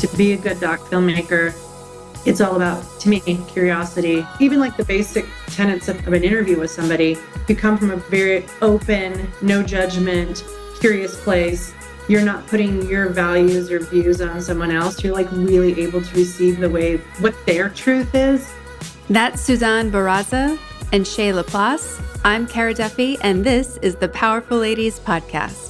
to be a good doc filmmaker, it's all about, to me, curiosity. Even like the basic tenets of an interview with somebody, you come from a very open, no judgment, curious place. You're not putting your values or views on someone else. You're like really able to receive what their truth is. That's Suzan Beraza and Shae LaPlace. I'm Cara Duffy, and this is the Powerful Ladies Podcast.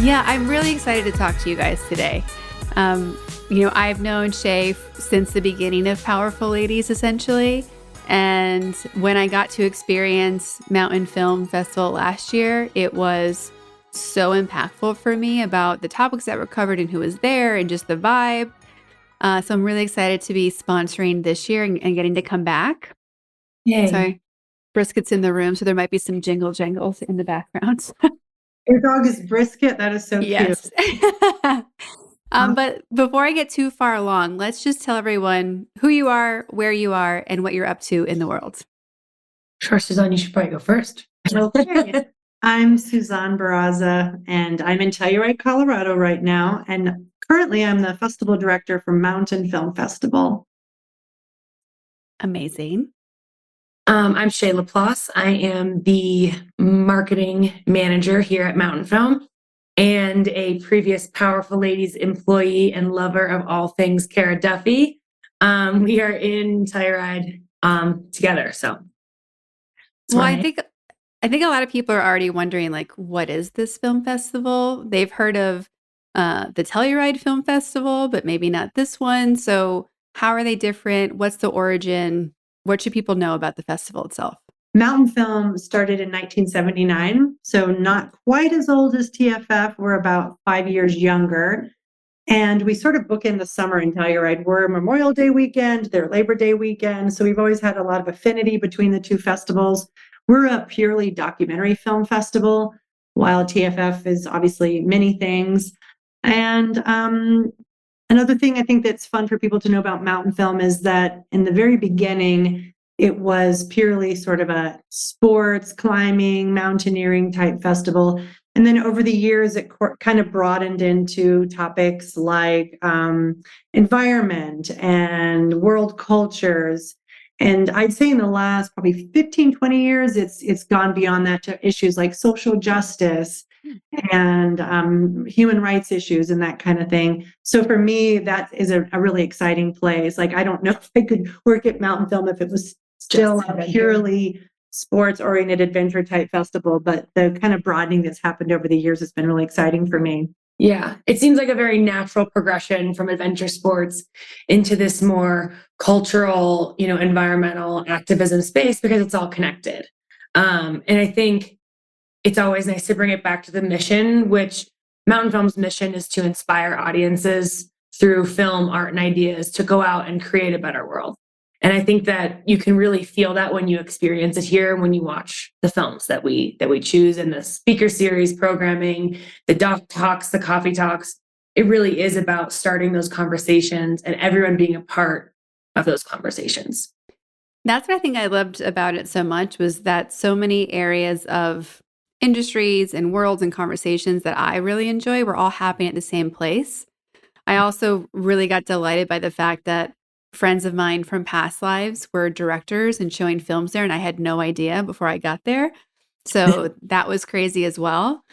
Yeah, I'm really excited to talk to you guys today. I've known Shae since the beginning of Powerful Ladies, essentially. And when I got to experience Mountainfilm Festival last year, it was so impactful for me about the topics that were covered and who was there and just the vibe. So I'm really excited to be sponsoring this year and getting to come back. Yay. Sorry, Brisket's in the room, so there might be some jingle jangles in the background. Your dog is Brisket? That is so yes. cute. But before I get too far along, let's just tell everyone who you are, where you are, and what you're up to in the world. Sure, Suzan, you should probably go first. Okay. I'm Suzan Beraza, and I'm in Telluride, Colorado right now. And currently I'm the festival director for Mountainfilm Festival. Amazing. I'm Shae LaPlace. I am the marketing manager here at Mountainfilm and a previous Powerful Ladies employee and lover of all things Cara Duffy. We are in Telluride together. I think a lot of people are already wondering, like, what is this film festival? They've heard of the Telluride Film Festival, but maybe not this one. So how are they different? What's the origin? What should people know about the festival itself? Mountainfilm started in 1979, so not quite as old as TFF. We're about 5 years younger. And we sort of book in the summer in Telluride. We're Memorial Day weekend, they're Labor Day weekend. So we've always had a lot of affinity between the two festivals. We're a purely documentary film festival, while TFF is obviously many things. And another thing I think that's fun for people to know about Mountainfilm is that in the very beginning, it was purely sort of a sports, climbing, mountaineering type festival. And then over the years, it kind of broadened into topics like environment and world cultures. And I'd say in the last probably 15, 20 years, it's gone beyond that to issues like social justice and human rights issues and that kind of thing. So for me, that is a really exciting place. Like, I don't know if I could work at Mountainfilm if it was still a purely sports-oriented adventure type festival, but the kind of broadening that's happened over the years has been really exciting for me. Yeah, it seems like a very natural progression from adventure sports into this more cultural, environmental activism space because it's all connected. And I think it's always nice to bring it back to the mission, which Mountainfilm's mission is to inspire audiences through film, art, and ideas to go out and create a better world. And I think that you can really feel that when you experience it here, when you watch the films that we choose in the speaker series programming, the doc talks, the coffee talks. It really is about starting those conversations and everyone being a part of those conversations. That's what I think I loved about it so much, was that so many areas of industries and worlds and conversations that I really enjoy were all happening at the same place. I also really got delighted by the fact that friends of mine from past lives were directors and showing films there, and I had no idea before I got there. So that was crazy as well.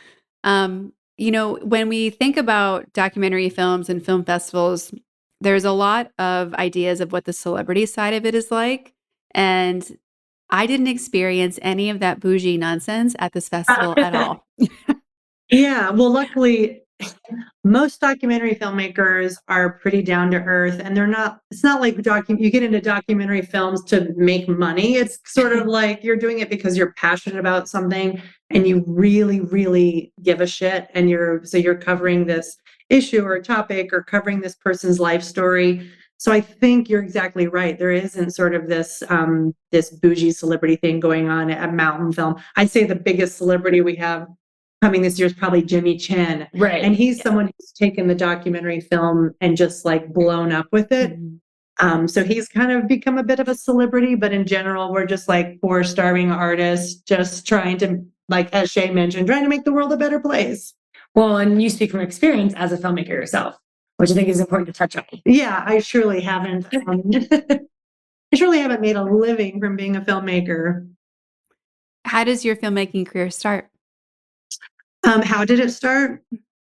When we think about documentary films and film festivals, there's a lot of ideas of what the celebrity side of it is like. And I didn't experience any of that bougie nonsense at this festival at all. Yeah, well, luckily, most documentary filmmakers are pretty down to earth, and it's not like you get into documentary films to make money. It's sort of like you're doing it because you're passionate about something and you really, really give a shit. And you're covering this issue or topic or covering this person's life story. So I think you're exactly right. There isn't sort of this bougie celebrity thing going on at Mountainfilm. I'd say the biggest celebrity we have coming this year is probably Jimmy Chin. Right. And he's someone who's taken the documentary film and just like blown up with it. Mm-hmm. So he's kind of become a bit of a celebrity, but in general, we're just like poor, starving artists, just trying to, like, as Shae mentioned, trying to make the world a better place. Well, and you speak from experience as a filmmaker yourself, which I think is important to touch on. Yeah, I surely haven't. I surely haven't made a living from being a filmmaker. How does your filmmaking career start? How did it start?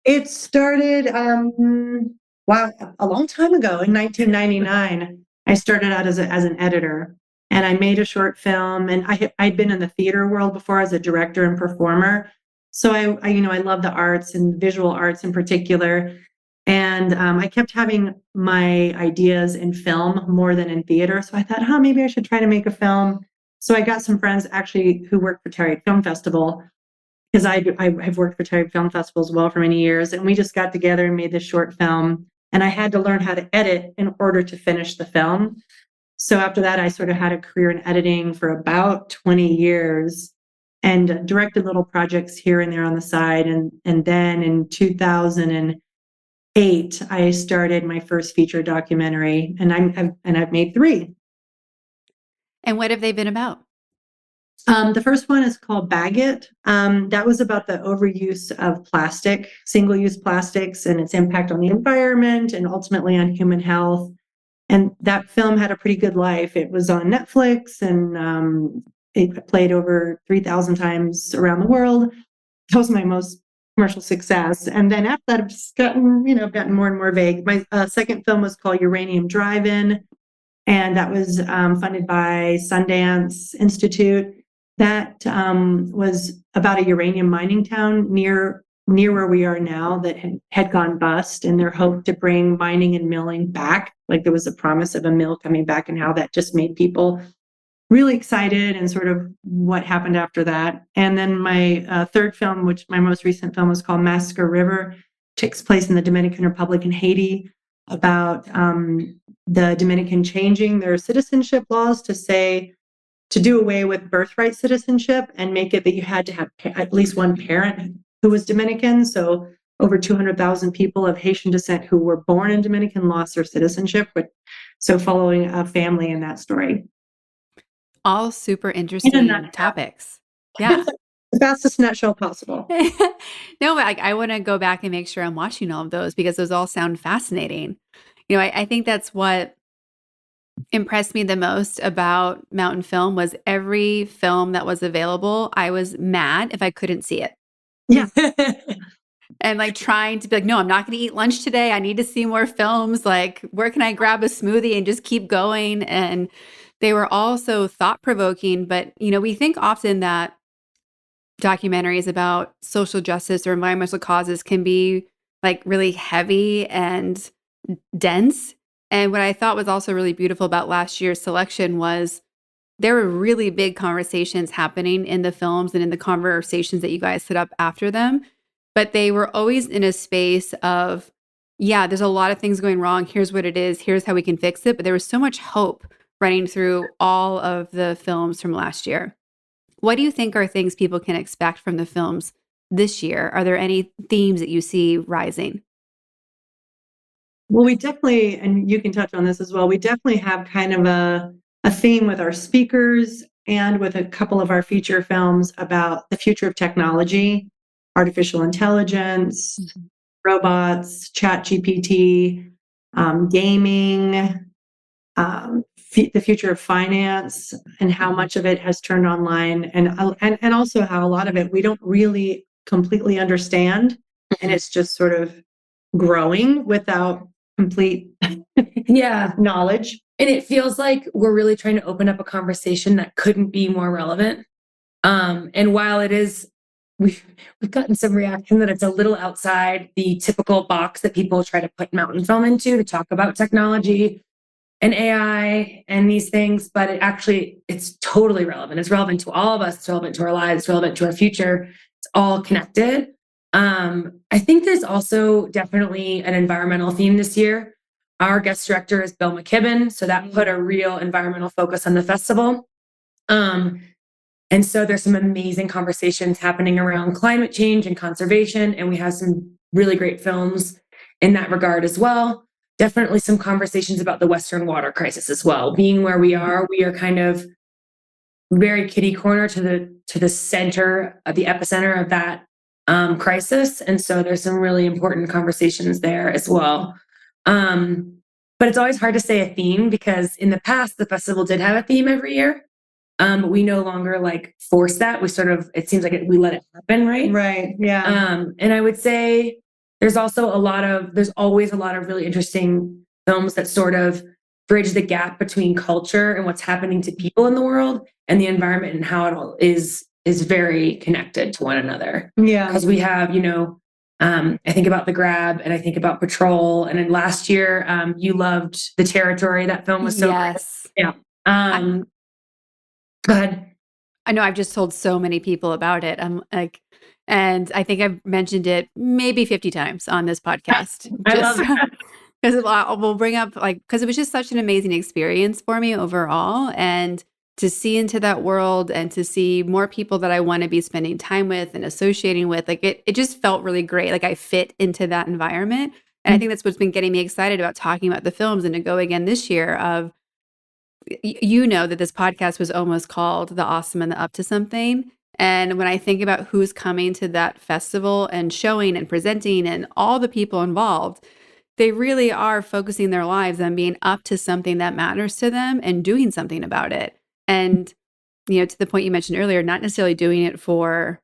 It started, wow, a long time ago in 1999. I started out as an editor, and I made a short film. And I'd been in the theater world before as a director and performer, so I love the arts and visual arts in particular. And I kept having my ideas in film more than in theater. So I thought, maybe I should try to make a film. So I got some friends actually who work for Telluride Film Festival, because I've worked for Telluride Film Festival as well for many years. And we just got together and made this short film. And I had to learn how to edit in order to finish the film. So after that, I sort of had a career in editing for about 20 years and directed little projects here and there on the side. And then in 2008, I started my first feature documentary, and I've made 3. And what have they been about? The first one is called Bag It. That was about the overuse of plastic, single-use plastics, and its impact on the environment and ultimately on human health. And that film had a pretty good life. It was on Netflix, and it played over 3,000 times around the world. That was my most commercial success. And then after that, I've just gotten more and more vague. My second film was called Uranium Drive-In, and that was funded by Sundance Institute. That was about a uranium mining town near where we are now that had gone bust, and their hope to bring mining and milling back. Like, there was a promise of a mill coming back, and how that just made people really excited, and sort of what happened after that. And then my third film, which my most recent film, was called Massacre River, takes place in the Dominican Republic and Haiti, about the Dominican changing their citizenship laws to do away with birthright citizenship and make it that you had to have at least one parent who was Dominican. So over 200,000 people of Haitian descent who were born in Dominican lost their citizenship. So following a family in that story. All super interesting topics. Yeah. The fastest nutshell possible. No, but I want to go back and make sure I'm watching all of those, because those all sound fascinating. I think that's what impressed me the most about Mountainfilm was every film that was available. I was mad if I couldn't see it. Yeah. And like trying to be like, no, I'm not going to eat lunch today. I need to see more films. Like, where can I grab a smoothie and just keep going? And they were all so thought-provoking. But, we think often that documentaries about social justice or environmental causes can be like really heavy and dense. And what I thought was also really beautiful about last year's selection was there were really big conversations happening in the films and in the conversations that you guys set up after them. But they were always in a space of, yeah, there's a lot of things going wrong. Here's what it is. Here's how we can fix it. But there was so much hope running through all of the films from last year. What do you think are things people can expect from the films this year? Are there any themes that you see rising? Well, we definitely, and you can touch on this as well, we definitely have kind of a theme with our speakers and with a couple of our feature films about the future of technology, artificial intelligence, robots, chat GPT, gaming, the future of finance, and how much of it has turned online, and also how a lot of it we don't really completely understand, and it's just sort of growing without complete knowledge. And it feels like we're really trying to open up a conversation that couldn't be more relevant. And while it is, we've gotten some reaction that it's a little outside the typical box that people try to put Mountainfilm into to talk about technology and AI and these things, but it's totally relevant. It's relevant to all of us. It's relevant to our lives. It's relevant to our future. It's all connected. I think there's also definitely an environmental theme this year. Our guest director is Bill McKibben, so that put a real environmental focus on the festival. And so there's some amazing conversations happening around climate change and conservation, and we have some really great films in that regard as well. definitely some conversations about the Western water crisis as well. Being where we are kind of very kitty corner to the center of the epicenter of that crisis. And so there's some really important conversations there as well. But it's always hard to say a theme because in the past, the festival did have a theme every year. But we no longer like force that. We sort of, it seems like we let it happen, right? Right. Yeah. And I would say there's always a lot of really interesting films that sort of bridge the gap between culture and what's happening to people in the world and the environment and how it all is very connected to one another. Yeah. Because we have, I think about The Grab and I think about Patrol. And then last year, you loved The Territory. That film was so yes. great. Yeah. Go ahead. I know I've just told so many people about it. I'm like, and I think I've mentioned it maybe 50 times on this podcast. I love it. Because we'll bring up because it was just such an amazing experience for me overall. And to see into that world and to see more people that I want to be spending time with and associating with, like it just felt really great. Like I fit into that environment. And I think that's what's been getting me excited about talking about the films and to go again this year of, that this podcast was almost called The Awesome and the Up to Something. And when I think about who's coming to that festival and showing and presenting and all the people involved, they really are focusing their lives on being up to something that matters to them and doing something about it. And, to the point you mentioned earlier, not necessarily doing it for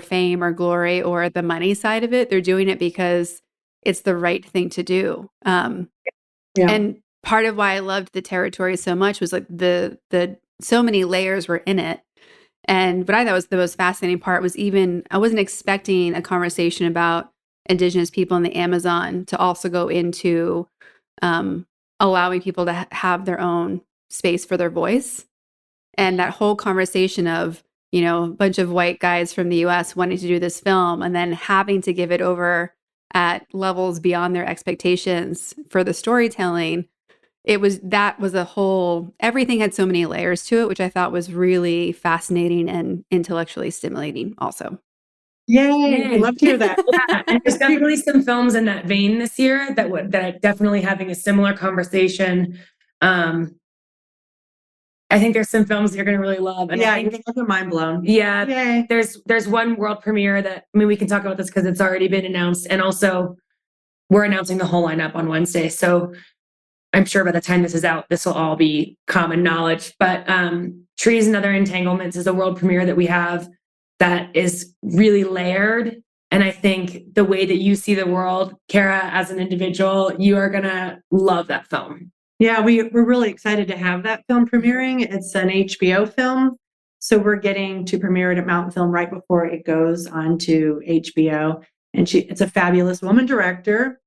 fame or glory or the money side of it. They're doing it because it's the right thing to do. And part of why I loved The Territory so much was like the so many layers were in it. And what I thought was the most fascinating part was I wasn't expecting a conversation about Indigenous people in the Amazon to also go into allowing people to have their own space for their voice. And that whole conversation of, a bunch of white guys from the US wanting to do this film and then having to give it over at levels beyond their expectations for the storytelling. Everything had so many layers to it, which I thought was really fascinating and intellectually stimulating also. Yay. I love to hear that. Yeah, and there's definitely some films in that vein this year that are definitely having a similar conversation. I think there's some films you're going to really love. And you're I think going to have your mind blown. Yeah. Yay. There's one world premiere that, we can talk about this because it's already been announced. And also we're announcing the whole lineup on Wednesday. So I'm sure by the time this is out, this will all be common knowledge. But Trees and Other Entanglements is a world premiere that we have that is really layered. And I think the way that you see the world, Kara, as an individual, you are going to love that film. Yeah, we're really excited to have that film premiering. It's an HBO film. So we're getting to premiere it at Mountainfilm right before it goes on to HBO. And it's a fabulous woman director,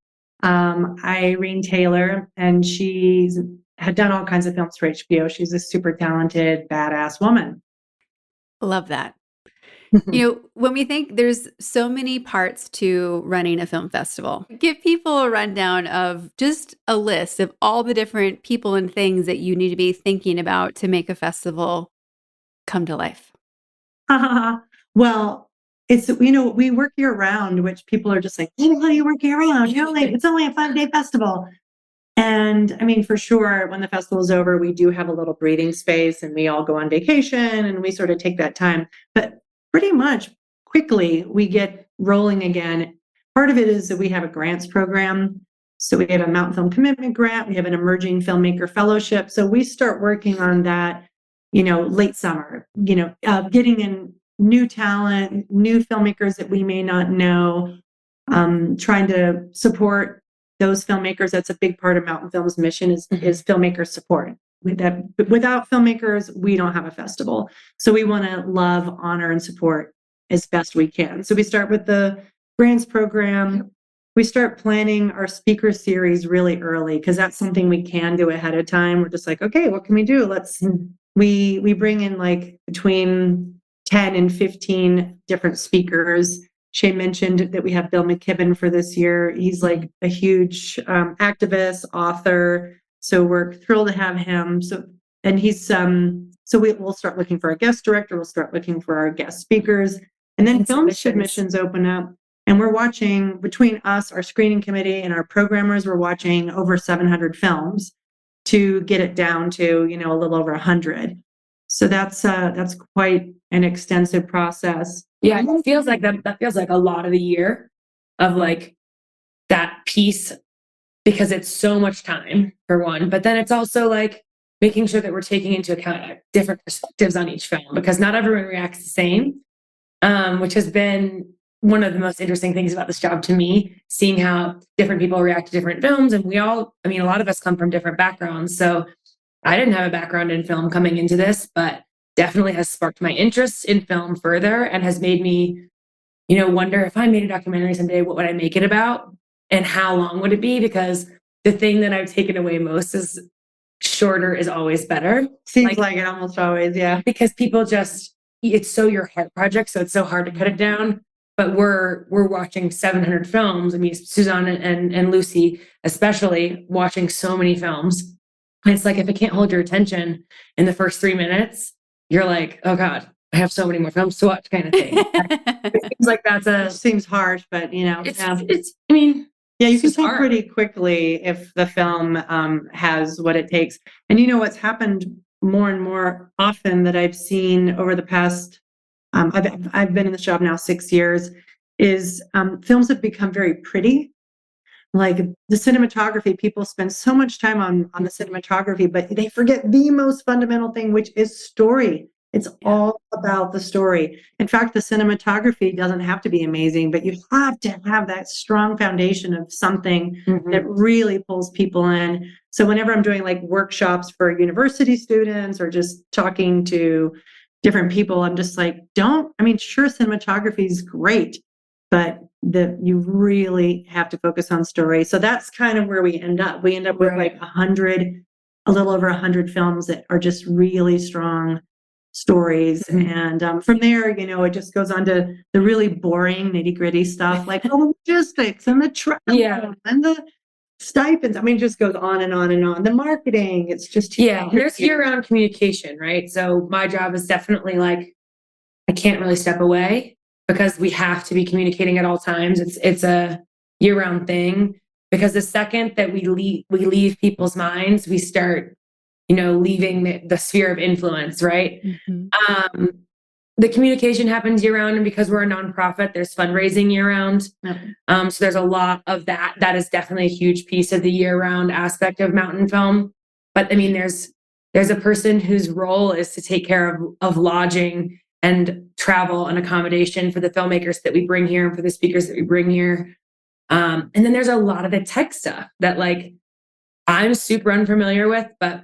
Irene Taylor, and she's had done all kinds of films for HBO. She's a super talented, badass woman. Love that. When we think there's so many parts to running a film festival, give people a rundown of just a list of all the different people and things that you need to be thinking about to make a festival come to life. Well, it's, we work year round, which people are just like, how do you work year round? It's only a 5-day festival. And for sure, when the festival's over, we do have a little breathing space and we all go on vacation and we sort of take that time. But pretty much quickly, we get rolling again. Part of it is that we have a grants program. So we have a Mountain Film Commitment Grant. We have an Emerging Filmmaker Fellowship. So we start working on that, late summer, getting in new talent, new filmmakers that we may not know, trying to support those filmmakers. That's a big part of Mountain Film's mission is filmmaker support. Without filmmakers, we don't have a festival. So we want to love, honor, and support as best we can. So we start with the grants program. We start planning our speaker series really early because that's something we can do ahead of time. We're just like, okay, what can we do? We bring in like between 10 and 15 different speakers. Shae mentioned that we have Bill McKibben for this year. He's like a huge activist, author. So we're thrilled to have him. And he's we'll start looking for a guest director. We'll start looking for our guest speakers, and then film submissions open up. And we're watching, between us, our screening committee and our programmers, we're watching over 700 films to get it down to, a little over 100. So that's quite an extensive process. Yeah, it feels like that feels like a lot of the year of like that piece, because it's so much time for one, but then it's also like making sure that we're taking into account different perspectives on each film, because not everyone reacts the same, which has been one of the most interesting things about this job to me, seeing how different people react to different films. And a lot of us come from different backgrounds. So I didn't have a background in film coming into this, but definitely has sparked my interest in film further and has made me, wonder if I made a documentary someday, what would I make it about and how long would it be? Because the thing that I've taken away most is shorter is always better. Seems like it almost always, yeah. Because people it's so your heart project, so it's so hard to cut it down. But we're watching 700 films. I mean, Suzan and Lucy, especially, watching so many films. And it's like, if it can't hold your attention in the first 3 minutes, you're like, oh God, I have so many more films to watch, kind of thing. It seems like It seems harsh, but it's, yeah. I mean, yeah, you can tell hard. pretty quickly if the film has what it takes. And what's happened more and more often that I've seen over the past, I've been in this job now 6 years, is films have become very pretty. Like the cinematography, people spend so much time on the cinematography, but they forget the most fundamental thing, which is story. It's all about the story. In fact, the cinematography doesn't have to be amazing, but you have to have that strong foundation of something that really pulls people in. So whenever I'm doing like workshops for university students or just talking to different people, I'm just like, sure, cinematography is great, but you really have to focus on story. So that's kind of where we end up. We end up with like a little over 100 films that are just really strong stories. And from there, it just goes on to the really boring nitty gritty stuff, like the logistics and the travel and the stipends. It just goes on and on and on. The marketing, it's just there's year-round communication, right? So my job is definitely like, I can't really step away because we have to be communicating at all times. It's a year-round thing, because the second that we leave people's minds, we start leaving the sphere of influence, right? The communication happens year round, and because we're a nonprofit, there's fundraising year round. So there's a lot of that. That is definitely a huge piece of the year round aspect of Mountainfilm. But there's a person whose role is to take care of lodging and travel and accommodation for the filmmakers that we bring here and for the speakers that we bring here. And then there's a lot of the tech stuff that like I'm super unfamiliar with, but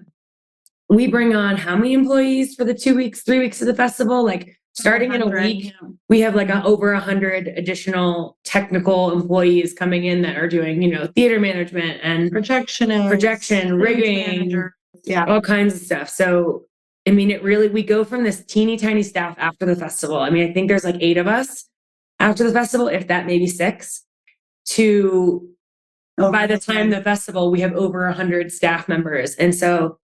we bring on how many employees for the 3 weeks of the festival? Like starting in a week, we have like over 100 additional technical employees coming in that are doing, theater management and projection, rigging, all kinds of stuff. So, we go from this teeny tiny staff after the festival. I think there's like 8 of us after the festival, if that, maybe 6, to by the time the festival, we have over 100 staff members. And so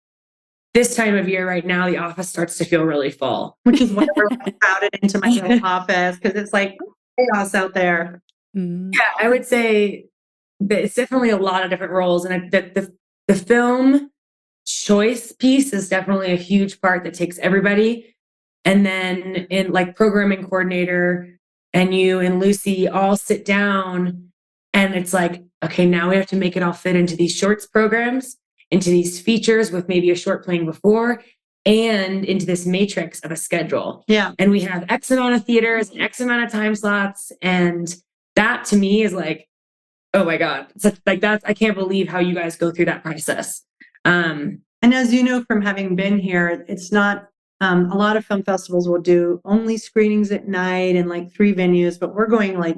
this time of year right now, the office starts to feel really full. Which is why we're crowded into my own office, because it's like chaos out there. Yeah, I would say that it's definitely a lot of different roles. And the film choice piece is definitely a huge part that takes everybody. And then in like programming coordinator and you and Lucy all sit down and it's like, okay, now we have to make it all fit into these shorts programs, into these features with maybe a short playing before, and into this matrix of a schedule. Yeah. And we have X amount of theaters and X amount of time slots. And that to me is like, oh my God. I can't believe how you guys go through that process. And as you know, from having been here, it's not, a lot of film festivals will do only screenings at night and like 3 venues, but we're going like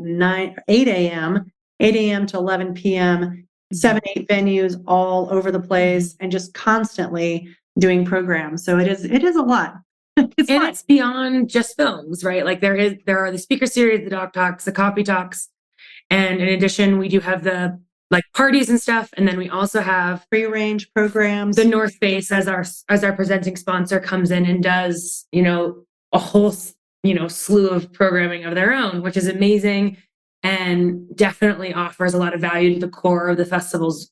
8 a.m. to 11 p.m., 7, 8 venues all over the place, and just constantly doing programs. So it is a lot. It's beyond just films, right? Like there are the speaker series, the doc talks, the coffee talks. And in addition, we do have the like parties and stuff. And then we also have free range programs. The North Face as our presenting sponsor comes in and does, a whole, slew of programming of their own, which is amazing. and definitely offers a lot of value to the core of the festival's,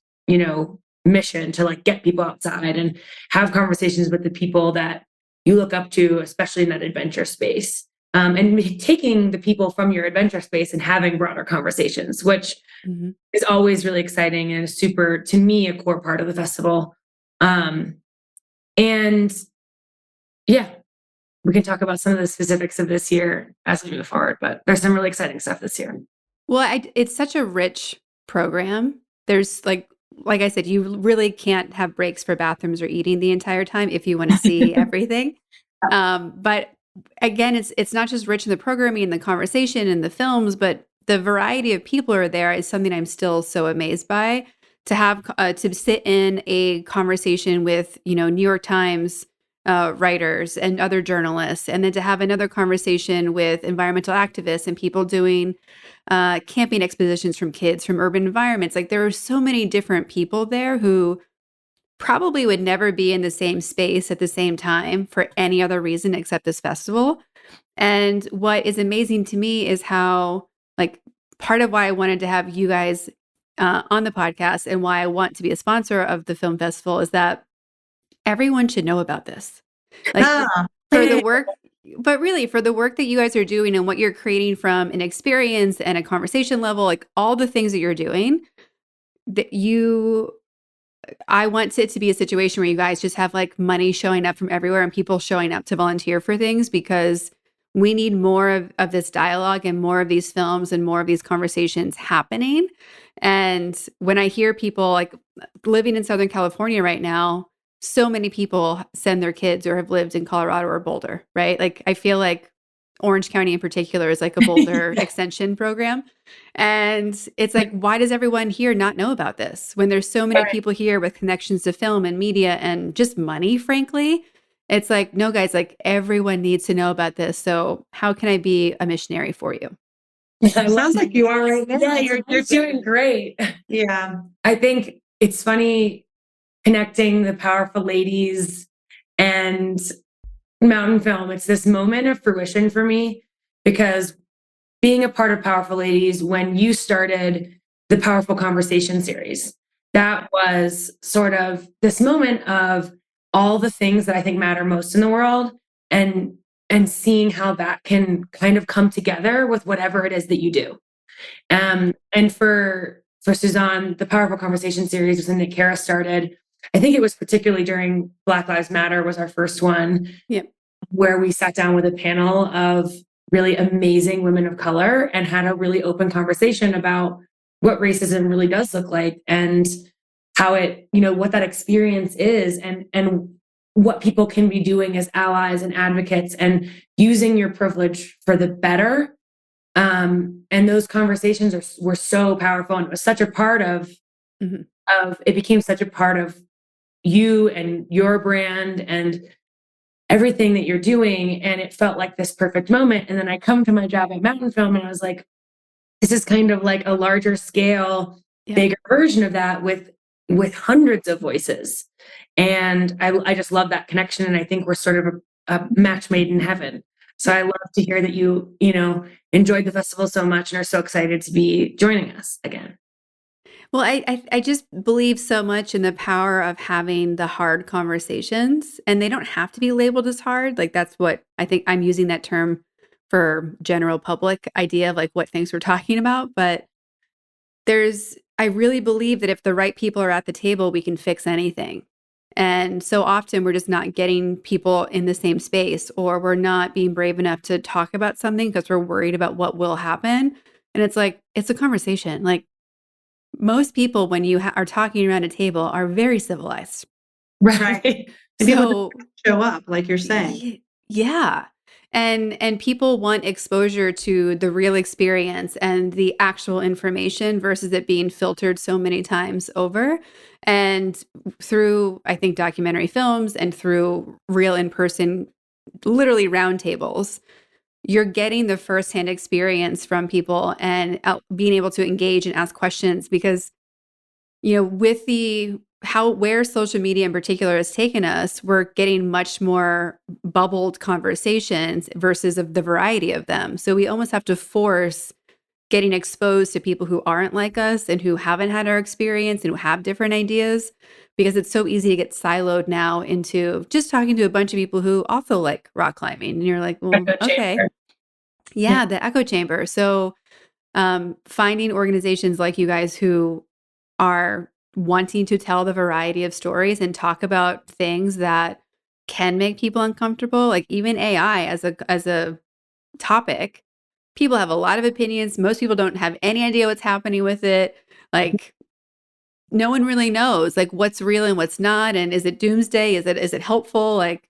mission to like get people outside and have conversations with the people that you look up to, especially in that adventure space. And taking the people from your adventure space and having broader conversations, which is always really exciting and super, to me, a core part of the festival. And yeah, we can talk about some of the specifics of this year as we move forward, but there's some really exciting stuff this year. Well, it's such a rich program. There's like I said, you really can't have breaks for bathrooms or eating the entire time if you want to see everything. But again, it's not just rich in the programming and the conversation and the films, but the variety of people who are there is something I'm still so amazed by. To have to sit in a conversation with New York Times writers and other journalists, and then to have another conversation with environmental activists and people doing camping expeditions from kids from urban environments. Like there are so many different people there who probably would never be in the same space at the same time for any other reason except this festival. And what is amazing to me is how, like, part of why I wanted to have you guys on the podcast and why I want to be a sponsor of the film festival is that everyone should know about this. Like for the work, but really for the work that you guys are doing and what you're creating from an experience and a conversation level, like all the things that you're doing, I want it to be a situation where you guys just have like money showing up from everywhere and people showing up to volunteer for things, because we need more of this dialogue and more of these films and more of these conversations happening. And when I hear people like living in Southern California right now, so many people send their kids or have lived in Colorado or Boulder, right? Like I feel like Orange County in particular is like a Boulder extension program. And it's like, why does everyone here not know about this when there's so many people here with connections to film and media and just money, frankly? It's like, no, guys, like everyone needs to know about this. So how can I be a missionary for you? It sounds like you are right now. Yeah, you're doing great. Yeah. I think it's funny connecting the Powerful Ladies and Mountainfilm. It's this moment of fruition for me, because being a part of Powerful Ladies, when you started the Powerful Conversation series, that was sort of this moment of all the things that I think matter most in the world, and seeing how that can kind of come together with whatever it is that you do. And for Suzan, the Powerful Conversation series was something that Kara started. I think it was particularly during Black Lives Matter was our first one, where we sat down with a panel of really amazing women of color and had a really open conversation about what racism really does look like and how it, what that experience is, and what people can be doing as allies and advocates and using your privilege for the better. And those conversations were so powerful, and it was such a part of it became such a part of you and your brand and everything that you're doing. And it felt like this perfect moment. And then I come to my job at Mountainfilm and I was like, this is kind of like a larger scale, bigger version of that with hundreds of voices. And I just love that connection. And I think we're sort of a match made in heaven. So I love to hear that you enjoyed the festival so much and are so excited to be joining us again. Well, I just believe so much in the power of having the hard conversations, and they don't have to be labeled as hard. Like that's what I think I'm using that term for general public idea of like what things we're talking about. But I really believe that if the right people are at the table, we can fix anything. And so often we're just not getting people in the same space, or we're not being brave enough to talk about something because we're worried about what will happen. And it's like, it's a conversation. Like most people, when you are talking around a table, are very civilized. Right. So show up, like you're saying. Yeah. And people want exposure to the real experience and the actual information versus it being filtered so many times over. And through, I think, documentary films and through real in-person, literally roundtables, you're getting the firsthand experience from people and being able to engage and ask questions, because, with where social media in particular has taken us, we're getting much more bubbled conversations versus of the variety of them. So we almost have to force getting exposed to people who aren't like us and who haven't had our experience and who have different ideas, because it's so easy to get siloed now into just talking to a bunch of people who also like rock climbing. And you're like, well, Echo okay. chamber. Yeah, the echo chamber. So finding organizations like you guys who are wanting to tell the variety of stories and talk about things that can make people uncomfortable, like even AI as a topic. People have a lot of opinions. Most people don't have any idea what's happening with it. Like no one really knows like what's real and what's not. And is it doomsday? Is it helpful? Like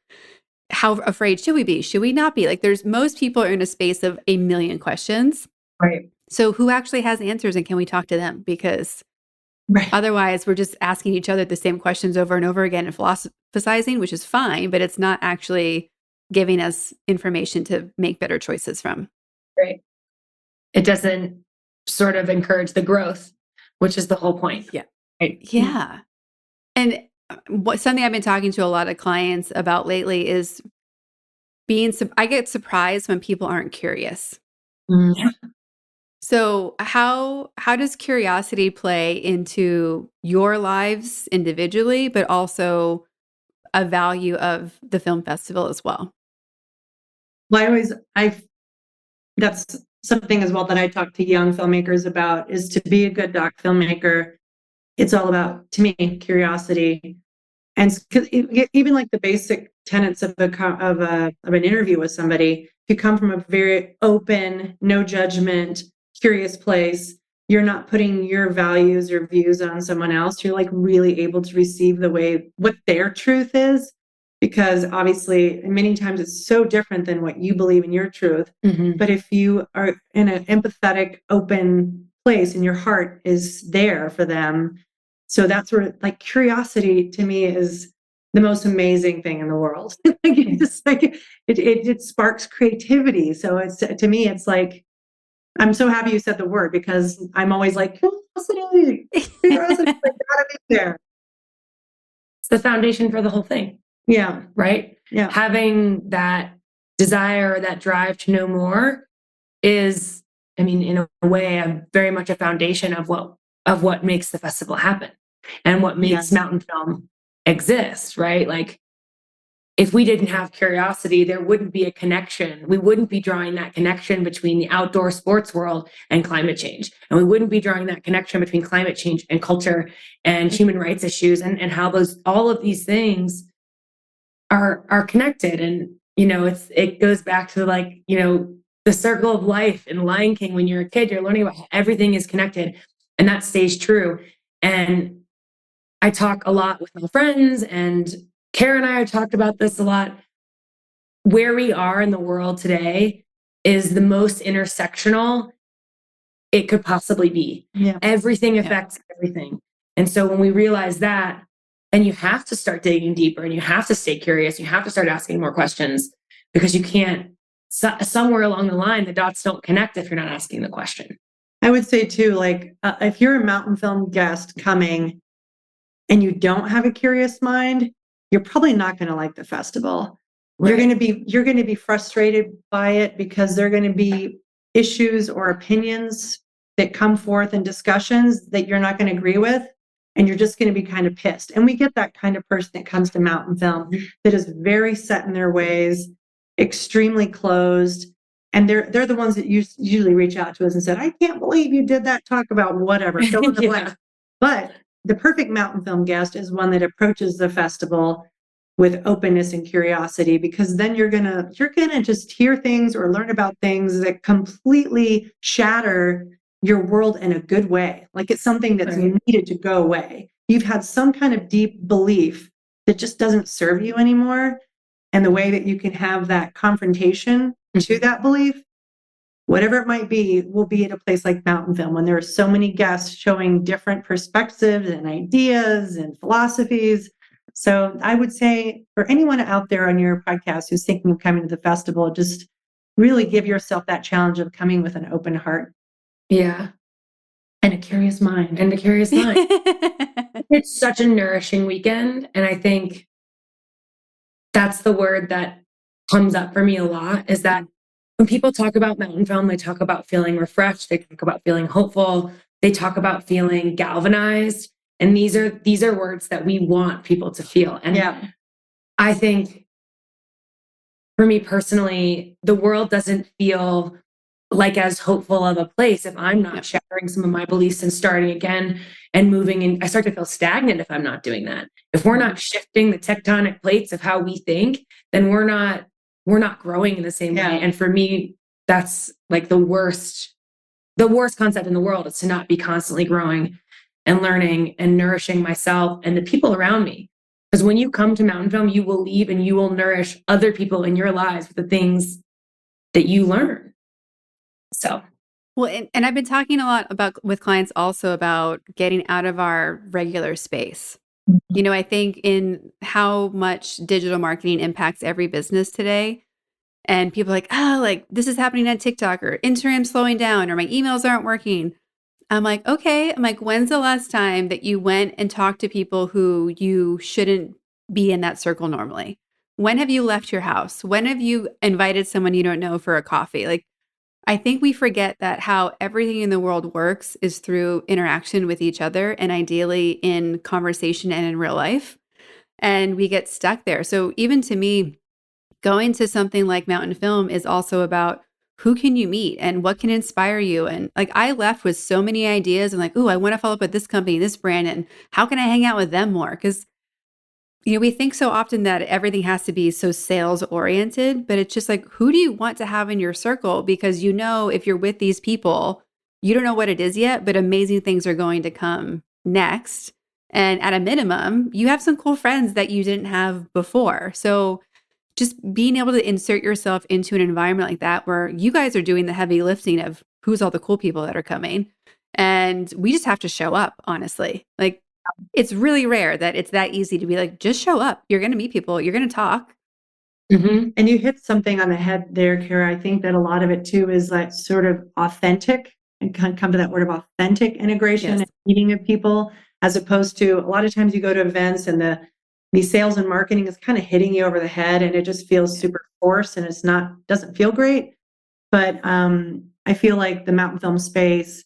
how afraid should we be? Should we not be? Like there's most people are in a space of a million questions. Right. So who actually has answers and can we talk to them? Because Right. otherwise we're just asking each other the same questions over and over again and philosophizing, which is fine, but it's not actually giving us information to make better choices from. Right. It doesn't sort of encourage the growth, which is the whole point. Yeah. Right. Yeah. And something I've been talking to a lot of clients about lately is I get surprised when people aren't curious. Mm. So how does curiosity play into your lives individually, but also a value of the film festival as well? Well, that's something as well that I talk to young filmmakers about, is to be a good doc filmmaker. It's all about, to me, curiosity. And even like the basic tenets of an interview with somebody, if you come from a very open, no judgment, curious place, you're not putting your values or views on someone else. You're like really able to receive what their truth is, because obviously many times it's so different than what you believe in your truth. Mm-hmm. But if you are in an empathetic, open place and your heart is there for them, so that's where, like, curiosity to me is the most amazing thing in the world. It sparks creativity. So to me, it's like, I'm so happy you said the word, because I'm always like, curiosity, curiosity, like, gotta be there. It's the foundation for the whole thing. Yeah. Right. Yeah. Having that desire or that drive to know more is, I mean, in a way, very much a foundation of what makes the festival happen and what makes Mountainfilm exist, right? Like, if we didn't have curiosity, there wouldn't be a connection. We wouldn't be drawing that connection between the outdoor sports world and climate change. And we wouldn't be drawing that connection between climate change and culture and human rights issues, and how all of these things are connected. And, it goes back to, like, the circle of life in Lion King. When you're a kid, you're learning about how everything is connected, and that stays true. And I talk a lot with my friends, and Kara and I have talked about this a lot. Where we are in the world today is the most intersectional it could possibly be. Yeah. Everything affects everything. And so when we realize that, then you have to start digging deeper, and you have to stay curious. You have to start asking more questions, because you can't, somewhere along the line, the dots don't connect if you're not asking the question. I would say too, like, if you're a Mountainfilm guest coming and you don't have a curious mind, you're probably not going to like the festival. Right. You're going to be frustrated by it, because there are going to be issues or opinions that come forth in discussions that you're not going to agree with, and you're just going to be kind of pissed. And we get that kind of person that comes to Mountainfilm that is very set in their ways, extremely closed. And they're the ones that usually reach out to us and said, I can't believe you did that talk about whatever. Fill in the blank. But the perfect Mountainfilm guest is one that approaches the festival with openness and curiosity, because then you're gonna just hear things or learn about things that completely shatter your world in a good way. Like, it's something that's needed to go away. You've had some kind of deep belief that just doesn't serve you anymore. And the way that you can have that confrontation to that belief, whatever it might be, will be at a place like Mountainfilm, when there are so many guests showing different perspectives and ideas and philosophies. So I would say, for anyone out there on your podcast who's thinking of coming to the festival, just really give yourself that challenge of coming with an open heart. Yeah. And a curious mind. It's such a nourishing weekend. And I think that's the word that comes up for me a lot, is that when people talk about Mountainfilm, they talk about feeling refreshed. They talk about feeling hopeful. They talk about feeling galvanized. And these are words that we want people to feel. And I think for me personally, the world doesn't feel like as hopeful of a place if I'm not shattering some of my beliefs and starting again and moving. And I start to feel stagnant if I'm not doing that. If we're not shifting the tectonic plates of how we think, then we're not growing in the same way. And for me, that's like the worst concept in the world, is to not be constantly growing and learning and nourishing myself and the people around me. Because when you come to Mountainfilm, you will leave and you will nourish other people in your lives with the things that you learn. So, well, and I've been talking a lot with clients also about getting out of our regular space. You know, I think in how much digital marketing impacts every business today, and people are like, oh, like this is happening on TikTok, or Instagram's slowing down, or my emails aren't working. I'm like, okay. I'm like, when's the last time that you went and talked to people who you shouldn't be in that circle normally? When have you left your house? When have you invited someone you don't know for a coffee? Like, I think we forget that how everything in the world works is through interaction with each other, and ideally in conversation and in real life. And we get stuck there. So even to me, going to something like Mountainfilm is also about who can you meet and what can inspire you. And like, I left with so many ideas and like, oh, I want to follow up with this company, this brand, and how can I hang out with them more? Because we think so often that everything has to be so sales oriented, but it's just like, who do you want to have in your circle? Because if you're with these people, you don't know what it is yet, but amazing things are going to come next. And at a minimum, you have some cool friends that you didn't have before. So just being able to insert yourself into an environment like that, where you guys are doing the heavy lifting of who's all the cool people that are coming. And we just have to show up, honestly. Like, it's really rare that it's that easy to be like, just show up. You're going to meet people. You're going to talk. Mm-hmm. And you hit something on the head there, Kara. I think that a lot of it too is that sort of authentic, and come to that word of authentic integration and meeting of people, as opposed to a lot of times you go to events and the sales and marketing is kind of hitting you over the head and it just feels super forced and doesn't feel great. But I feel like the Mountainfilm space,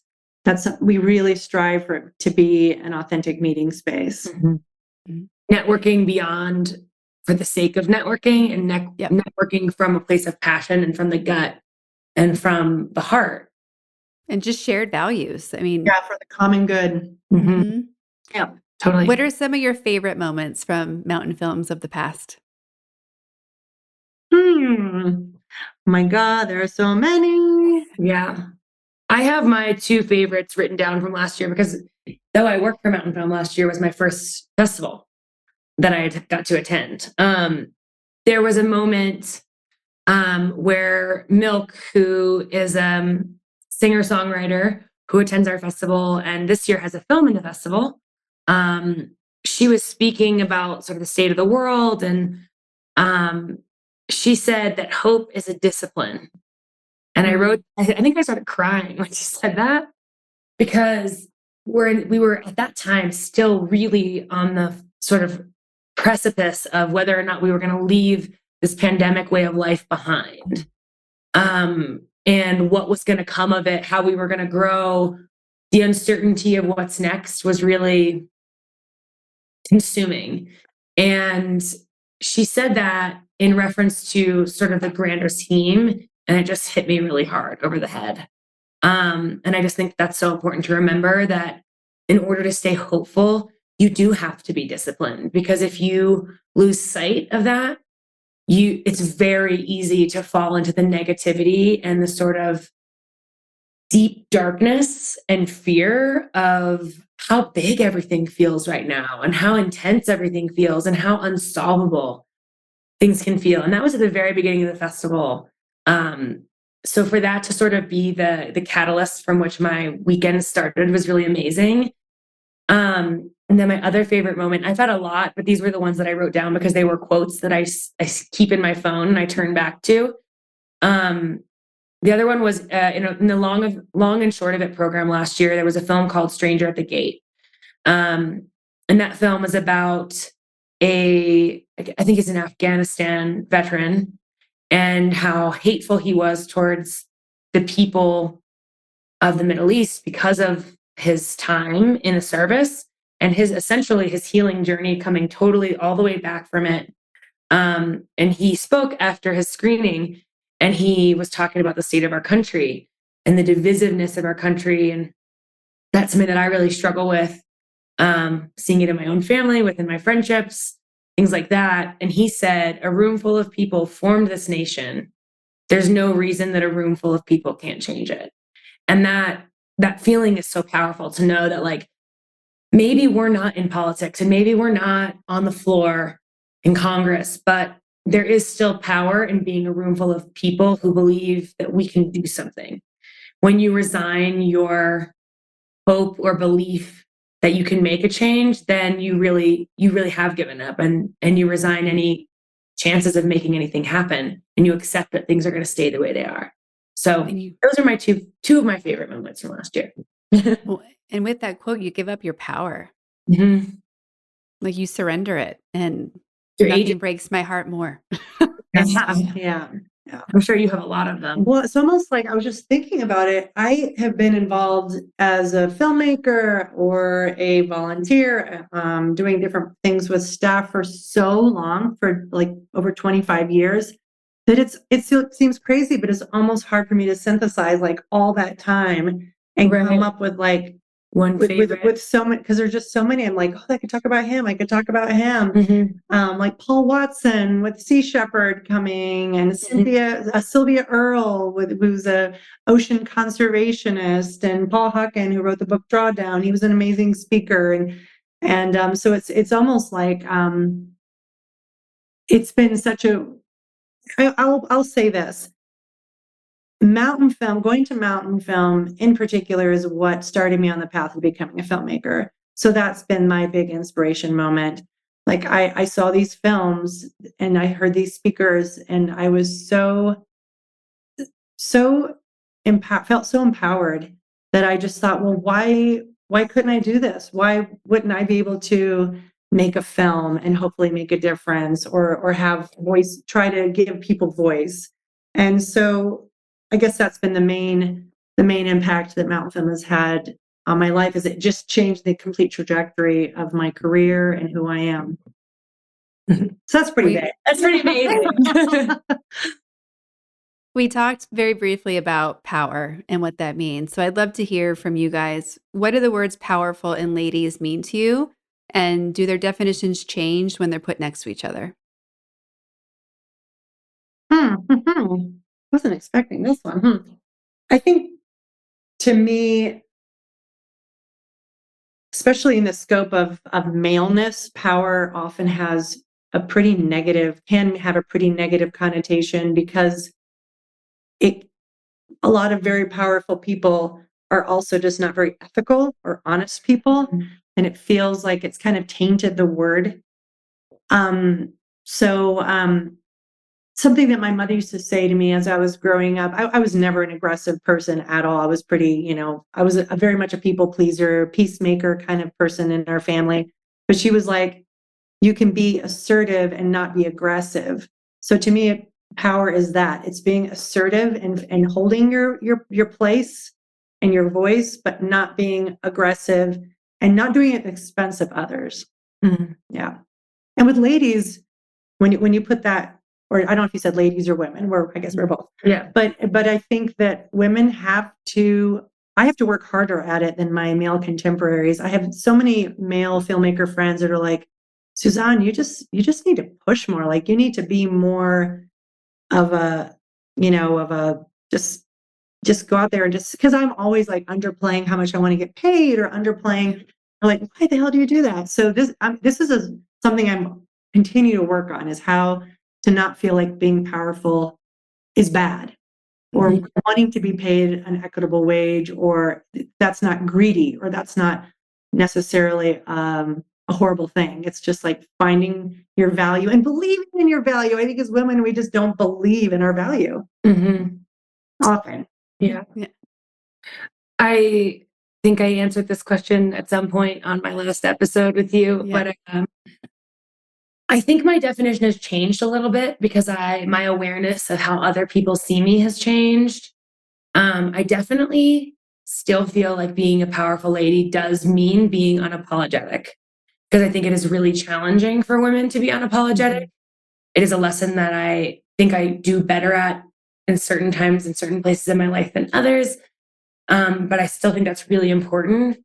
we really strive for it to be an authentic meeting space. Mm-hmm. Networking beyond for the sake of networking, and networking from a place of passion and from the gut and from the heart. And just shared values. I mean, for the common good. Mm-hmm. Yeah, totally. What are some of your favorite moments from Mountainfilms of the past? My God, there are so many. Yeah. I have my two favorites written down from last year, because though I worked for Mountainfilm, last year was my first festival that I got to attend. There was a moment where Milk, who is a singer-songwriter who attends our festival and this year has a film in the festival, she was speaking about sort of the state of the world, and she said that hope is a discipline. And I think I started crying when she said that, because we were at that time still really on the sort of precipice of whether or not we were going to leave this pandemic way of life behind, and what was going to come of it, how we were going to grow. The uncertainty of what's next was really consuming. And she said that in reference to sort of the grander scheme, and it just hit me really hard over the head. And I just think that's so important to remember, that in order to stay hopeful, you do have to be disciplined, because if you lose sight of that, it's very easy to fall into the negativity and the sort of deep darkness and fear of how big everything feels right now, and how intense everything feels, and how unsolvable things can feel. And that was at the very beginning of the festival. So for that to sort of be the catalyst from which my weekend started was really amazing. And then my other favorite moment, I've had a lot, but these were the ones that I wrote down because they were quotes that I keep in my phone and I turn back to. The other one was in the long and short of it program last year, there was a film called Stranger at the Gate. And that film is about I think he's an Afghanistan veteran, and how hateful he was towards the people of the Middle East because of his time in the service and essentially his healing journey coming totally all the way back from it. And he spoke after his screening, and he was talking about the state of our country and the divisiveness of our country. And that's something that I really struggle with, seeing it in my own family, within my friendships, things like that. And he said, a room full of people formed this nation. There's no reason that a room full of people can't change it. And that feeling is so powerful, to know that, like, maybe we're not in politics and maybe we're not on the floor in Congress, but there is still power in being a room full of people who believe that we can do something. When you resign your hope or belief that you can make a change, then you really have given up, and you resign any chances of making anything happen, and you accept that things are going to stay the way they are. So those are my two of my favorite moments from last year. Well, and with that quote, you give up your power. Mm-hmm. Like, you surrender it, and Your nothing agent. breaks my heart more. Yeah. I'm sure you have a lot of them. Well, it's almost like, I was just thinking about it. I have been involved as a filmmaker or a volunteer, doing different things with staff for so long, for like over 25 years, that it seems crazy, but it's almost hard for me to synthesize like all that time and come up with like one favorite with so many, because there's just so many. I'm like, oh, I could talk about him. I could talk about him. Mm-hmm. Like Paul Watson with Sea Shepherd coming, and Sylvia Earle who's a ocean conservationist, and Paul Hucken, who wrote the book Drawdown. He was an amazing speaker, and so it's almost like it's been such a. I'll say this. Mountainfilm, going to Mountainfilm in particular, is what started me on the path of becoming a filmmaker. So that's been my big inspiration moment. Like, I saw these films and I heard these speakers, and I was felt so empowered that I just thought, well, why couldn't I do this? Why wouldn't I be able to make a film and hopefully make a difference, or have voice, try to give people voice? And so I guess that's been the main impact that Mountainfilm has had on my life, is it just changed the complete trajectory of my career and who I am. So that's pretty big. That's pretty amazing. We talked very briefly about power and what that means. So I'd love to hear from you guys. What do the words powerful and ladies mean to you? And do their definitions change when they're put next to each other? Wasn't expecting this one. I think, to me, especially in the scope of maleness, power often can have a pretty negative connotation, because a lot of very powerful people are also just not very ethical or honest people. Mm-hmm. And it feels like it's kind of tainted the word. Something that my mother used to say to me as I was growing up, I was never an aggressive person at all. I was pretty, I was very much a people pleaser, peacemaker kind of person in our family. But she was like, you can be assertive and not be aggressive. So to me, power is that. It's being assertive and holding your place and your voice, but not being aggressive and not doing it at the expense of others. Mm-hmm. Yeah. And with ladies, when you put that, or I don't know if you said ladies or women, I guess we're both. Yeah. But I think that women I have to work harder at it than my male contemporaries. I have so many male filmmaker friends that are like, Suzan, you just need to push more. Like, you need to be more of a just go out there, and just, because I'm always like underplaying how much I want to get paid, or underplaying, like, why the hell do you do that? So this is something I'm continue to work on, is how to not feel like being powerful is bad, or mm-hmm. wanting to be paid an equitable wage, or that's not greedy, or that's not necessarily a horrible thing. It's just like finding your value and believing in your value. I think as women, we just don't believe in our value. Mm-hmm. Often. Yeah. I think I answered this question at some point on my last episode with you, but I think my definition has changed a little bit because my awareness of how other people see me has changed. I definitely still feel like being a powerful lady does mean being unapologetic, because I think it is really challenging for women to be unapologetic. It is a lesson that I think I do better at in certain times, in certain places in my life than others. But I still think that's really important.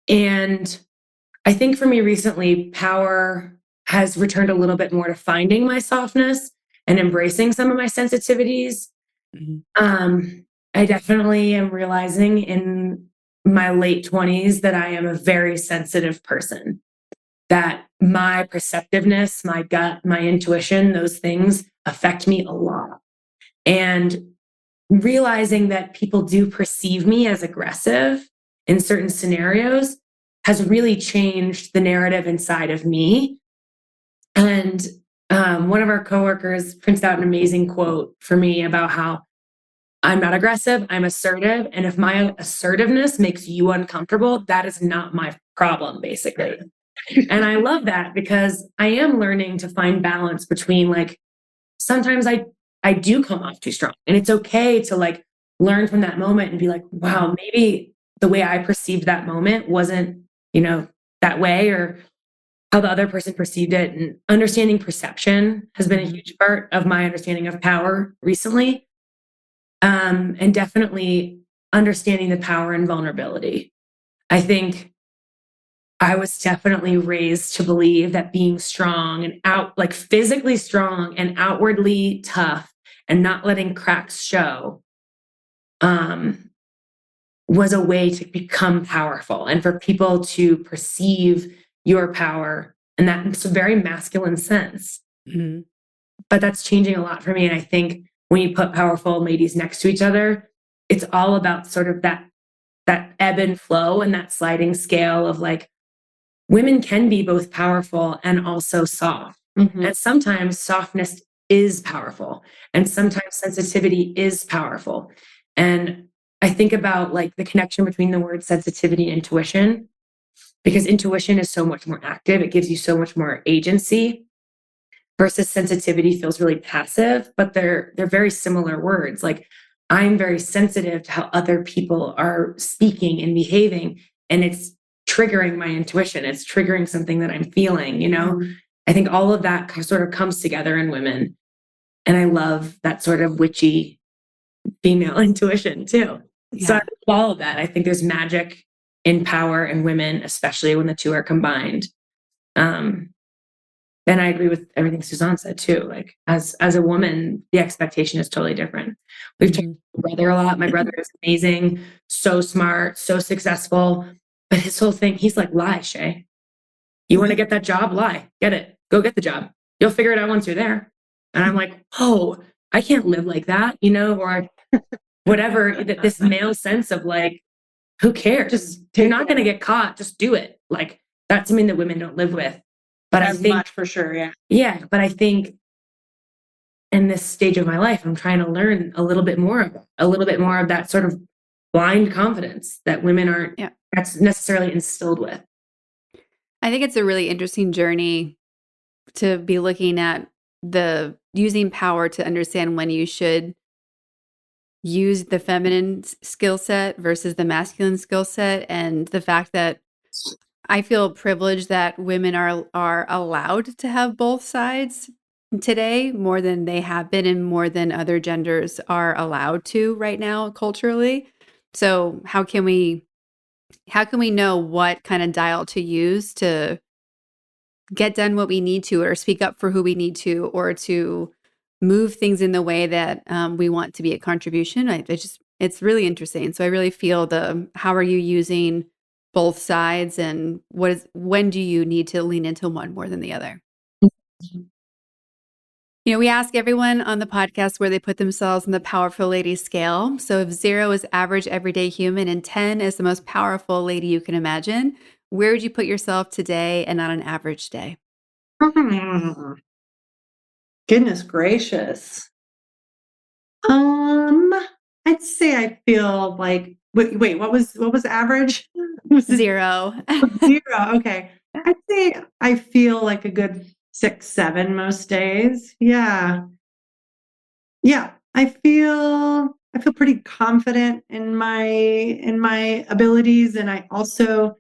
And I think for me recently, power has returned a little bit more to finding my softness and embracing some of my sensitivities. I definitely am realizing in my late 20s that I am a very sensitive person, that my perceptiveness, my gut, my intuition, those things affect me a lot. And realizing that people do perceive me as aggressive in certain scenarios has really changed the narrative inside of me. And one of our coworkers prints out an amazing quote for me about how I'm not aggressive, I'm assertive. And if my assertiveness makes you uncomfortable, that is not my problem, basically. And I love that because I am learning to find balance between, like, sometimes I do come off too strong, and it's okay to like learn from that moment and be like, wow, maybe the way I perceived that moment wasn't, that way, or how the other person perceived it. And understanding perception has been a huge part of my understanding of power recently. And definitely understanding the power and vulnerability. I think I was definitely raised to believe that being strong and like physically strong and outwardly tough and not letting cracks show, was a way to become powerful and for people to perceive your power in that very masculine sense. But that's changing a lot for me. And I think when you put powerful ladies next to each other, it's all about sort of that ebb and flow and that sliding scale of like, women can be both powerful and also soft. And sometimes softness is powerful, and sometimes sensitivity is powerful. And I think about like the connection between the word sensitivity and intuition, because intuition is so much more active. It gives you so much more agency, versus sensitivity feels really passive, but they're very similar words. Like, I'm very sensitive to how other people are speaking and behaving, and it's triggering my intuition. It's triggering something that I'm feeling, I think all of that sort of comes together in women. And I love that sort of witchy female intuition too. Yeah. So I love all of that. I think there's magic in power in women, especially when the two are combined. And I agree with everything Suzan said too. Like, as a woman, the expectation is totally different. We've talked to my brother a lot. My brother is amazing, so smart, so successful. But his whole thing, he's like, lie, Shae. You want to get that job? Lie. Get it. Go get the job. You'll figure it out once you're there. And I'm like, oh, I can't live like that, or whatever. This male sense of like, who cares? You're not going to get caught. Just do it. Like, that's something that women don't live with. But I think, much for sure. Yeah. Yeah. But I think in this stage of my life, I'm trying to learn a little bit more of that sort of blind confidence that women aren't that's necessarily instilled with. I think it's a really interesting journey to be looking at the using power to understand when you should use the feminine skill set versus the masculine skill set, and the fact that I feel privileged that women are allowed to have both sides today more than they have been, and more than other genders are allowed to right now culturally. So how can we know what kind of dial to use to get done what we need to, or speak up for who we need to, or to move things in the way that we want to be a contribution? It's really interesting. So I really feel how are you using both sides, and when do you need to lean into one more than the other? We ask everyone on the podcast where they put themselves in the powerful lady scale. So if 0 is average everyday human and 10 is the most powerful lady you can imagine, where would you put yourself today and on an average day? Goodness gracious. I'd say I feel like, wait, what was average? 0. 0. Okay. I'd say I feel like a good 6, 7 most days. Yeah. Yeah. I feel pretty confident in my abilities. And I also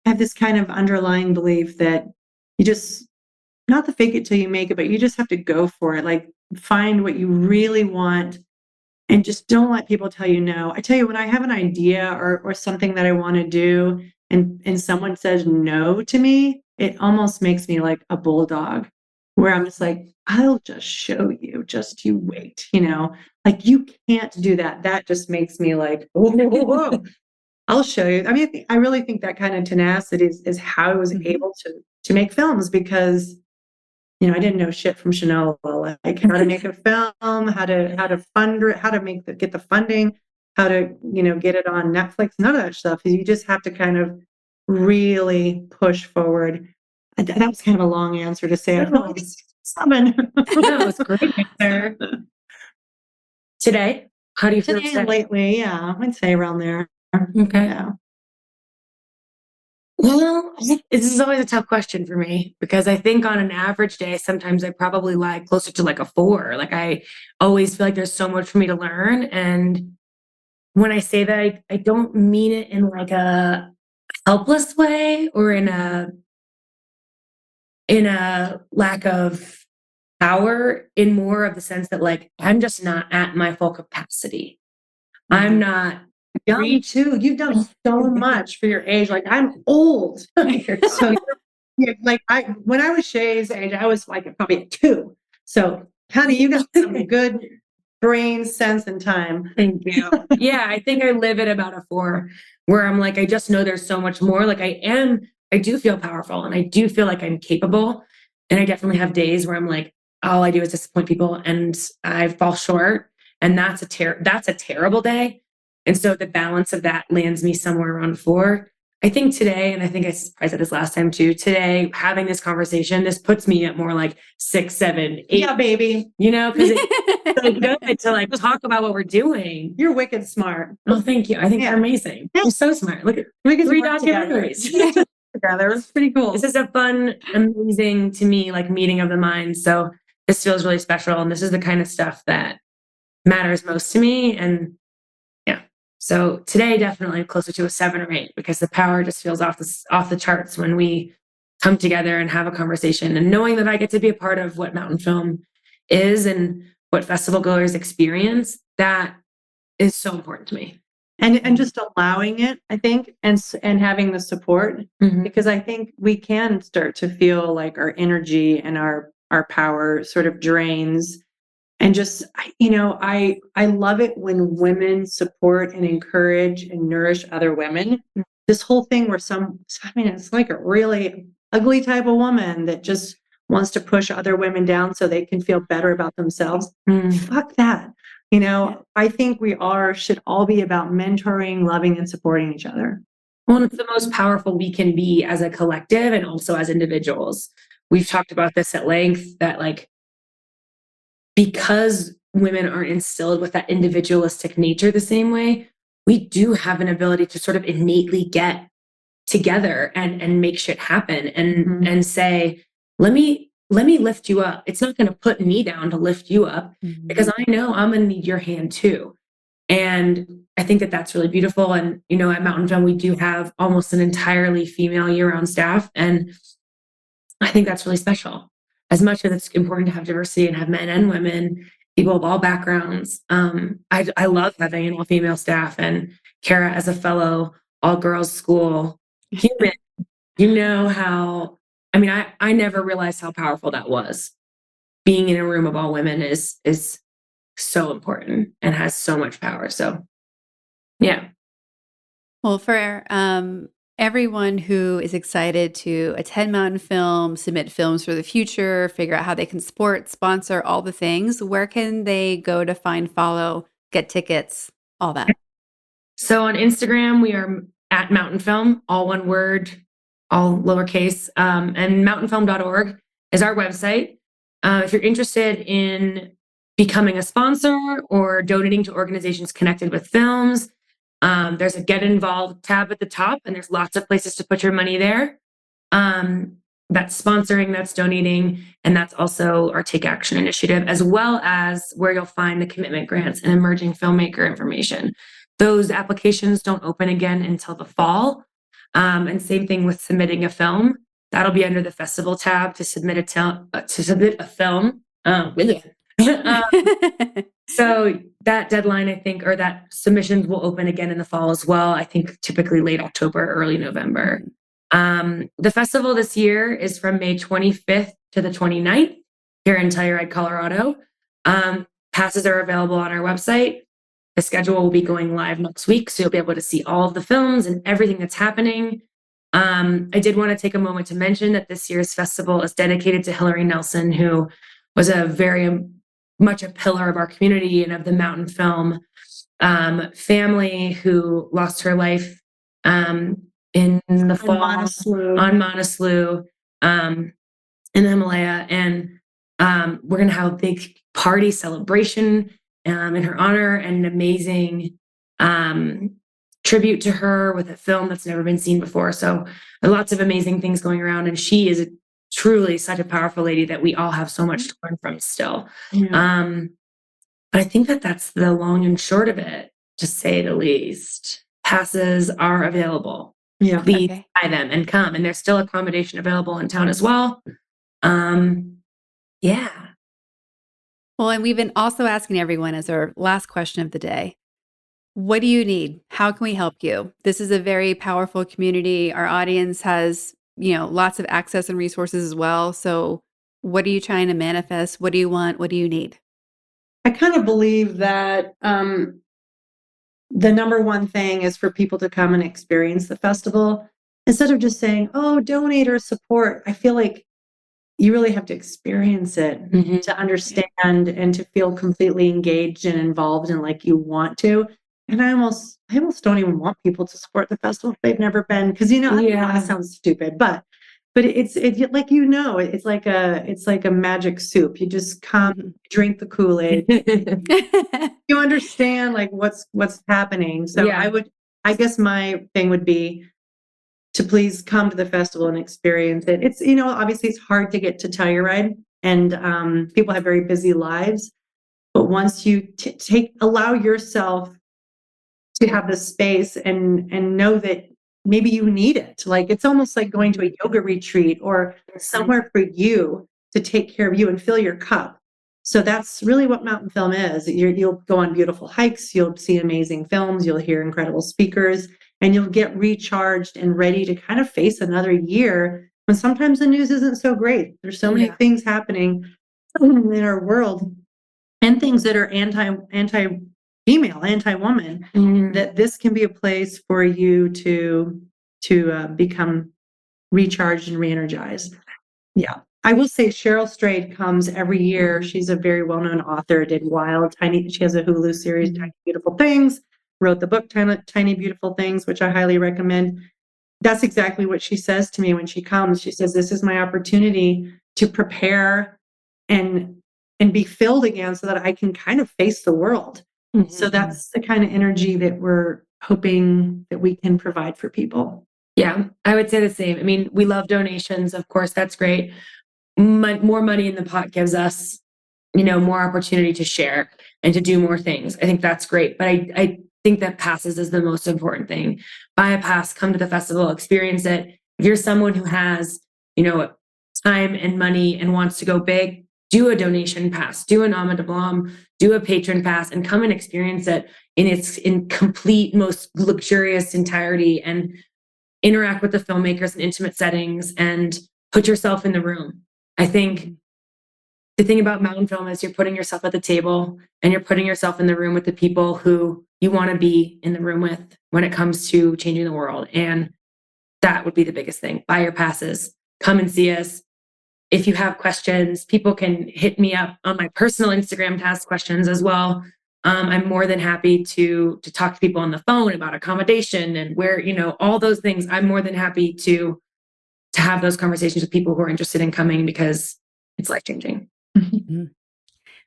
have this kind of underlying belief that you just not the fake it till you make it, but you just have to go for it. Like find what you really want and just don't let people tell you no. I tell you, when I have an idea or something that I want to do and someone says no to me, it almost makes me like a bulldog where I'm just like, I'll just show you, just you wait, like you can't do that. That just makes me like, oh, I'll show you. I mean, I really think that kind of tenacity is how I was able to make films because I didn't know shit from Chanel, like how to make a film, how to get the funding, how to, get it on Netflix, none of that stuff. You just have to kind of really push forward. That was kind of a long answer to say. I feel like it's 7. That was a great answer. Today, how do you feel Today and lately? Yeah, I'd say around there. Okay. Yeah. Well, this is always a tough question for me because I think on an average day, sometimes I probably lie closer to like a 4. Like I always feel like there's so much for me to learn. And when I say that, I don't mean it in like a helpless way or in a lack of power, in more of the sense that like I'm just not at my full capacity. I'm not Me too. You've done so much for your age. Like I'm old. So like when I was Shae's age, I was like probably a 2. So honey, you got some good brain sense and time. Thank you. Yeah, I think I live at about a 4 where I'm like, I just know there's so much more. Like I do feel powerful and I do feel like I'm capable. And I definitely have days where I'm like, all I do is disappoint people and I fall short. And that's a terrible day. And so the balance of that lands me somewhere around 4. I think today, and I think I said this last time too, today, having this conversation, this puts me at more like 6, 7, 8. Yeah, baby. Because it's so good to like talk about what we're doing. You're wicked smart. Oh, thank you. I think you're amazing. You're so smart. Look at We can 3 work together. documentaries. Together. It's pretty cool. This is a fun, amazing to me, like meeting of the minds. So this feels really special. And this is the kind of stuff that matters most to me. And yeah. So today definitely closer to a 7 or 8 because the power just feels off the charts when we come together and have a conversation. And knowing that I get to be a part of what Mountainfilm is and what festival goers experience, that is so important to me. And just allowing it, I think, and having the support, because I think we can start to feel like our energy and our power sort of drains. And just, I love it when women support and encourage and nourish other women. This whole thing where it's like a really ugly type of woman that just wants to push other women down so they can feel better about themselves. Fuck that. I think we should all be about mentoring, loving, and supporting each other. Well, it's the most powerful we can be as a collective and also as individuals. We've talked about this at length that like, because women aren't instilled with that individualistic nature the same way, we do have an ability to sort of innately get together and make shit happen and say, let me lift you up. It's not going to put me down to lift you up because I know I'm going to need your hand too. And I think that that's really beautiful. And, at Mountainfilm, we do have almost an entirely female year-round staff. And I think that's really special. As much as it's important to have diversity and have men and women, people of all backgrounds, I love having an all-female staff. And Kara, as a fellow all-girls school human, how, I never realized how powerful that was. Being in a room of all women is so important and has so much power. So, yeah. Well, for everyone who is excited to attend Mountainfilm, submit films for the future, figure out how they can support, sponsor, all the things, where can they go to find, follow, get tickets, all that? So on Instagram, we are at Mountainfilm, all one word, all lowercase, and mountainfilm.org is our website. If you're interested in becoming a sponsor or donating to organizations connected with films, there's a Get Involved tab at the top, and there's lots of places to put your money there. that's sponsoring, that's donating, and that's also our Take Action initiative, as well as where you'll find the commitment grants and emerging filmmaker information. Those applications don't open again until the fall. And same thing with submitting a film. That'll be under the festival tab to submit a film. So that deadline, I think, or that submissions will open again in the fall as well. I think typically late October, early November. The festival this year is from May 25th to the 29th here in Telluride, Colorado. Passes are available on our website. The schedule will be going live next week, so you'll be able to see all of the films and everything that's happening. I did want to take a moment to mention that this year's festival is dedicated to Hillary Nelson, who was a very much a pillar of our community and of the Mountainfilm family, who lost her life in the fall on Manaslu in the Himalaya. And we're going to have a big party celebration in her honor, and an amazing tribute to her with a film that's never been seen before. So lots of amazing things going around. And she is truly such a powerful lady that we all have so much to learn from still. Yeah. But I think that that's the long and short of it, to say the least. Passes are available. Yeah. Please buy them and come. And there's still accommodation available in town as well. Yeah. Well, and we've been also asking everyone as our last question of the day, what do you need? How can we help you? This is a very powerful community. Our audience has, lots of access and resources as well. So what are you trying to manifest? What do you want? What do you need? I kind of believe that the number one thing is for people to come and experience the festival instead of just saying, oh, donate or support. I feel like you really have to experience it to understand and to feel completely engaged and involved and like you want to. And I almost don't even want people to support the festival if they've never been, because that sounds stupid, but it's like, it's like a magic soup. You just come, drink the Kool-Aid, you understand like what's happening. So I guess my thing would be to please come to the festival and experience it. It's, obviously it's hard to get to Telluride, and people have very busy lives, but once you allow yourself to have the space and know that maybe you need it. Like, it's almost like going to a yoga retreat or somewhere for you to take care of you and fill your cup. So that's really what Mountainfilm is. You'll go on beautiful hikes, you'll see amazing films, you'll hear incredible speakers, and you'll get recharged and ready to kind of face another year when sometimes the news isn't so great. There's so many things happening in our world, and things that are anti-female, anti-woman, that this can be a place for you to become recharged and re-energized. Yeah. I will say Cheryl Strayed comes every year. She's a very well-known author, did she has a Hulu series, Tiny Beautiful Things, wrote the book, Tiny Beautiful Things, which I highly recommend. That's exactly what she says to me when she comes. She says, this is my opportunity to prepare and be filled again so that I can kind of face the world. So that's the kind of energy that we're hoping that we can provide for people. Yeah, I would say the same. I mean, we love donations. Of course, that's great. More money in the pot gives us, more opportunity to share and to do more things. I think that's great. But I think that passes is the most important thing. Buy a pass, come to the festival, experience it. If you're someone who has, time and money and wants to go big, do a donation pass, do an homme de blâme, do a patron pass, and come and experience it in complete, most luxurious entirety, and interact with the filmmakers in intimate settings and put yourself in the room. I think the thing about Mountainfilm is you're putting yourself at the table and you're putting yourself in the room with the people who you want to be in the room with when it comes to changing the world. And that would be the biggest thing. Buy your passes, come and see us. If you have questions, people can hit me up on my personal Instagram to ask questions as well. I'm more than happy to talk to people on the phone about accommodation and where, all those things. I'm more than happy to have those conversations with people who are interested in coming, because it's life-changing.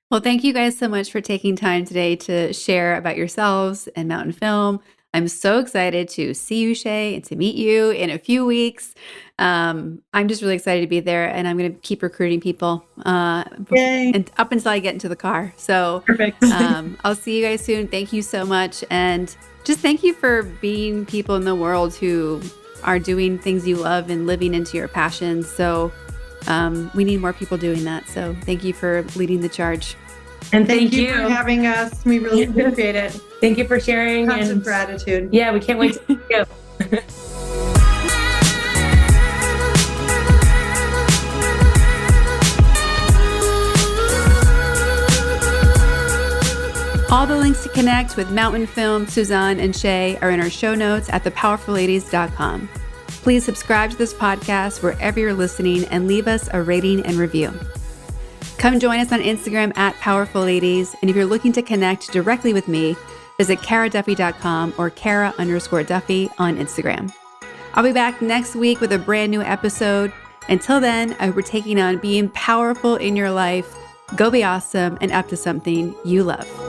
Well, thank you guys so much for taking time today to share about yourselves and Mountainfilm. I'm so excited to see you, Shae, and to meet you in a few weeks. I'm just really excited to be there, and I'm going to keep recruiting people Yay. and up until I get into the car. So Perfect. I'll see you guys soon. Thank you so much. And just thank you for being people in the world who are doing things you love and living into your passions. So we need more people doing that. So thank you for leading the charge. And Thank you for having us. We really appreciate it. Thank you for sharing. Tons and of gratitude. Yeah, we can't wait to go. All the links to connect with Mountainfilm, Suzan, and Shae are in our show notes at thepowerfulladies.com. Please subscribe to this podcast wherever you're listening and leave us a rating and review. Come join us on Instagram at Powerful Ladies. And if you're looking to connect directly with me, visit karaduffy.com or Kara_Duffy on Instagram. I'll be back next week with a brand new episode. Until then, I hope we're taking on being powerful in your life. Go be awesome and up to something you love.